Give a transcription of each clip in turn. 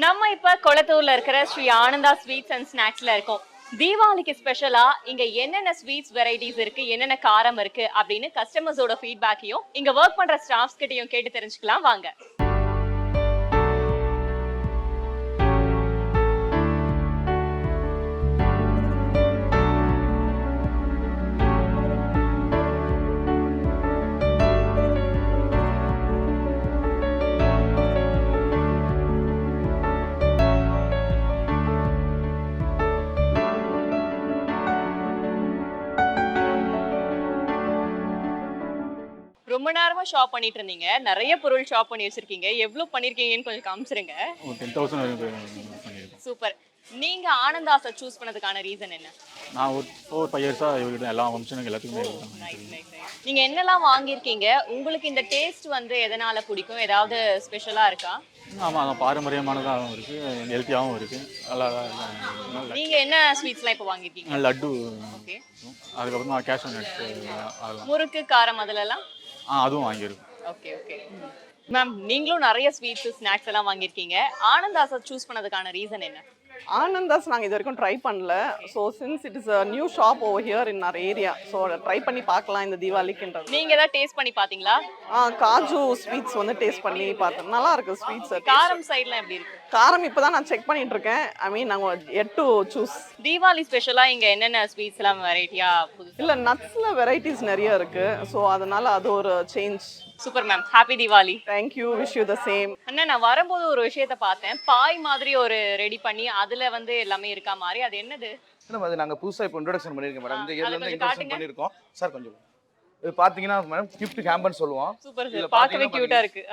நம்ம இப்ப கொளத்தூர்ல இருக்கிற ஸ்ரீ ஆனந்தா ஸ்வீட்ஸ் அண்ட் ஸ்நாக்ஸ்ல இருக்கோம். தீபாவளிக்கு ஸ்பெஷலா இங்க என்னென்ன ஸ்வீட்ஸ் வெரைட்டிஸ் இருக்கு, என்னென்ன காரம் இருக்கு அப்படின்னு கஸ்டமர்ஸோட ஃபீட்பேக்கையும் இங்க ஒர்க் பண்ற ஸ்டாஃப்ஸ் கிட்டயும் கேட்டு தெரிஞ்சுக்கலாம் வாங்க. ரொம்ப நேரமா ஷாப் பண்ணிட்டு இருந்தீங்க. நிறைய பொருள் ஷாப் பண்ணி வச்சிருக்கீங்க. எவ்வளவு பண்ணிருக்கீங்கன்னு கொஞ்சம் காமிச்சிருங்க. ஒரு 10,000 வரைக்கும் பண்ணியிருக்கேன். சூப்பர். நீங்க ஆனந்தாஸை சூஸ் பண்ணதுக்கான ரீசன் என்ன? நான் ஒரு 4-5 இயர்ஸா இவர்கிட்ட எல்லா ஃபங்க்ஷனுக்கு எல்லாத்துக்குமே நைஸ் நைஸ் நைஸ். நீங்க என்னெல்லாம் வாங்கியிருக்கீங்க? உங்களுக்கு இந்த டேஸ்ட் வந்து எதனால பிடிக்கும்? ஏதாவது ஸ்பெஷலா இருக்கா? ஆமாம், அதான் பாரம்பரியமானதாகவும் இருக்குது, ஹெல்த்தியாகவும் இருக்குது, நல்லா தான். நீங்க என்ன ஸ்வீட்ஸ்லாம் இப்போ வாங்கியிருக்கீங்க? லட்டு, ஓகே. அதுக்கப்புறமா கேஷ்யூ நட்ஸ், அதெல்லாம் முறுக்கு காரம் அதுலலாம்? அதுவும் வாங்கியிருக்கோம். Okay okay. மேம், நீங்களும் நிறைய ஸ்வீட்ஸ் ஸ்நாக்ஸ் எல்லாம் வாங்கியிருக்கீங்க. ஆனந்தாஸை சூஸ் பண்ணதுக்கான ரீசன் என்ன? ஆனந்தாஸ் நாங்கள் இது வரைக்கும் ட்ரை பண்ணல. So since it is a new shop over here in our area, so try பண்ணி பார்க்கலாம் இந்த தீபாவளிக்குன்றது. நீங்க ஏதாவது டேஸ்ட் பண்ணி பாத்தீங்களா? காஜு ஸ்வீட்ஸ் வந்து டேஸ்ட் பண்ணி பார்த்தேன், நல்லா இருக்கு ஸ்வீட்ஸ். காரம் சைட்லாம் எப்படி இருக்கு? காரம் இப்போ தான் நான் செக் பண்ணிட்டு இருக்கேன். ஐ மீன் நாங்கள் எட் டு சூஸ். தீபாவளி ஸ்பெஷலா இங்க என்னென்ன ஸ்வீட்ஸ் எல்லாம் வெரைட்டியா புதுசு? இல்லை, நட்ஸில் வெரைட்டிஸ் நிறைய இருக்கு, ஸோ அதனால அது ஒரு change. Super ma'am, happy Deepavali. Thank you, wish you the same. அண்ணா, நான் வரும்போது ஒரு விஷயத்த பார்த்தேன். பாய் மாதிரி ஒரு ரெடி பண்ணி அதுல வந்து எல்லாமே இருக்கா மாதிரி, அது என்னது? மேடம் அது நாங்கள் புதுசாக இப்போ இன்ட்ரோடக்ஷன் பண்ணியிருக்கோம் மேடம். இந்த இயர்ல இருந்து கொஞ்சம் இன்ட்ரோடக்ஷன் காட்டுங்க. பண்ணியிருக்கோம் சார். கொஞ்சம் இது பார்த்தீங்கன்னா மேடம் கிஃப்ட் ஹேம்பர்னு சொல்லுவோம். சூப்பர் இதுல சார், பார்க்கவே பாத்தீங்கன்னா கியூட்டா இருக்கு.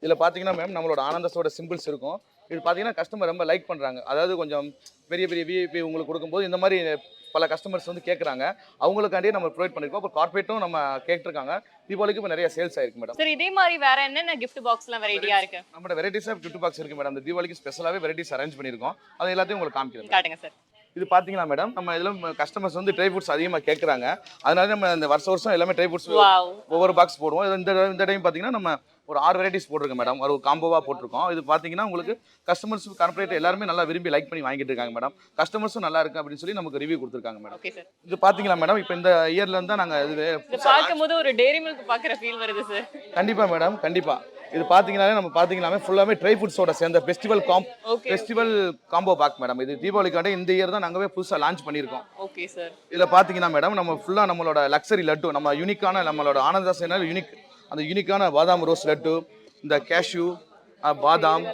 இதில் பார்த்தீங்கன்னா மேம் நம்மளோட ஆனந்தஸோட சிம்பிள்ஸ் இருக்கும். இது பார்த்தீங்கன்னா கஸ்டமர் ரொம்ப லைக் பண்ணுறாங்க. அதாவது கொஞ்சம் பெரிய பெரிய விஐபி உங்களுக்கு கொடுக்கும்போது இந்த மாதிரி பல கஸ்டமர்ஸ் வந்து கேட்குறாங்க. அவங்களுக்காண்டியே நம்ம ப்ரொவைட் பண்ணியிருக்கோம். இப்போ கார்பரேட்டும் நம்ம கேட்டிருக்காங்க. தீபாவளிக்கு இப்போ நிறைய சேல்ஸ் ஆயிருக்கு மேடம். சரி, இதே மாதிரி வேற என்னென்ன gift பாக்ஸ்லாம் வெரைட்டியா இருக்கு? நம்மளோட வெரைட்டிஸ் ஆஃப் கிஃப்ட் பாக்ஸ் இருக்குது மேடம். இந்த தீபாவளிக்கு ஸ்பெஷலாகவே வெரைட்டிஸ் அரேஞ்ச் பண்ணியிருக்கோம். அது எல்லாத்தையும் உங்களுக்கு காமிக்கிறேன். காட்டுங்க சார். இது பார்த்தீங்கன்னா மேடம் நம்ம இதில் கஸ்டமர்ஸ் வந்து ட்ரை ஃப்ரூட்ஸ் அதிகமாக கேட்குறாங்க. அதனால நம்ம இந்த வருஷம் எல்லாமே ட்ரை ஃப்ரூட்ஸ் வாவ். ஒவ்வொரு பாக்ஸ் போடுவோம். இந்த டைம் பார்த்தீங்கன்னா நம்ம ஒரு 6 வெரைட்டிஸ் போட்டிருக்கோம் மேடம். ஒரு காம்போவாக போட்டிருக்கோம். இது பார்த்தீங்கன்னா உங்களுக்கு கஸ்டமர்ஸ் கார்பரேட் எல்லாருமே நல்லா விரும்பி லைக் பண்ணி வாங்கிட்டு இருக்காங்க மேடம். கஸ்டமர்ஸும் நல்லா இருக்கு அப்படின்னு சொல்லி நமக்கு ரிவ்யூ கொடுத்துருக்காங்க மேடம். Okay sir. இது பார்த்தீங்களா மேடம், இப்போ இந்த இயர்ல இருந்தா நாங்கள் இது இது பார்க்கும்போது ஒரு டெய்ரி மில்க் பார்க்குற ஃபீல் வருது சார். கண்டிப்பாக மேடம், கண்டிப்பாக. இது பார்த்தீங்கன்னாலே நம்ம பார்த்தீங்கன்னாமே ஃபுல்லாமே ட்ரை ஃப்ரூட்ஸோட சேர்ந்த ஃபெஸ்டிவல் காம்போ பேக் மேடம். இது தீபாவளிக்காண்டி இந்த இயர் தான் நாங்கள் புதுசாக லான்ச் பண்ணியிருக்கோம். Okay sir. இதில் பார்த்தீங்கன்னா மேடம் நம்ம ஃபுல்லாக நம்மளோட லக்ஸரி லட்டு, நம்ம யூனிக்கான நம்மளோட ஆனந்தா சேனல் யூனிக் அந்த யூனிக்கான பாதாம் ரோஸ் லட்டு, இந்த கேஷ்யூ பாதாம்.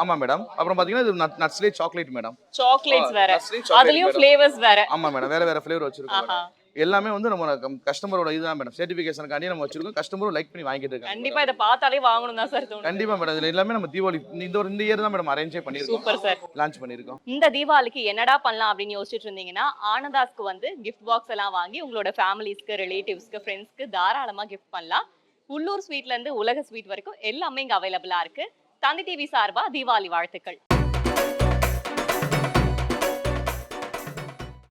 ஆமாம் மேடம். அப்புறம் பார்த்தீங்கன்னா இது நட்ஸ்லேயே சாக்லேட் மேடம். சாக்லேட்ஸ் வேற, நட்ஸ்லேயே சாக்லேட் அதுலயும் மேடம். ஃப்ளேவர்ஸ் வேற. ஆமாம் மேடம், வேற வேற ஃப்ளேவர் வச்சிருக்கோம் ஆஹா. மேடம். எல்லாமே வந்து நம்ம கஸ்டமரோட இதுதான் மேடம். சர்டிஃபிகேஷனுக்காண்டி நம்ம வச்சிருக்கோம். கஸ்டமரும் லைக் பண்ணி வாங்கிட்டு இருக்காங்க. கண்டிப்பா இத பார்த்தாலே வாங்கணும் தான் சார் தோணும். கண்டிப்பா மேடம். இதுல எல்லாமே நம்ம தீபாவளி இந்த இயர் தான் மேடம் அரேஞ்சே பண்ணிருக்கோம். Super sir. லான்ச் பண்ணிருக்கோம். இந்த தீபாவளிக்கு என்னடா பண்ணலாம் அப்படின்னு யோசிச்சுட்டு இருந்தீங்கன்னா ஆனந்தாஸ்க்கு வந்து கிஃப்ட் பாக்ஸ் எல்லாம் வாங்கி உங்களோட ஃபேமிலிஸ்க்கு, ரிலேட்டிவ்ஸ்க்கு, ஃப்ரெண்ட்ஸ்க்கு தாராளமா கிஃப்ட் பண்ணலாம். உள்ளூர் ஸ்வீட்ல இருந்து உலக ஸ்வீட் வரைக்கும் எல்லாமே இங்க அவைலபிளா இருக்கு. தந்தி டிவி சார்பா தீபாவளி வாழ்த்துக்கள்.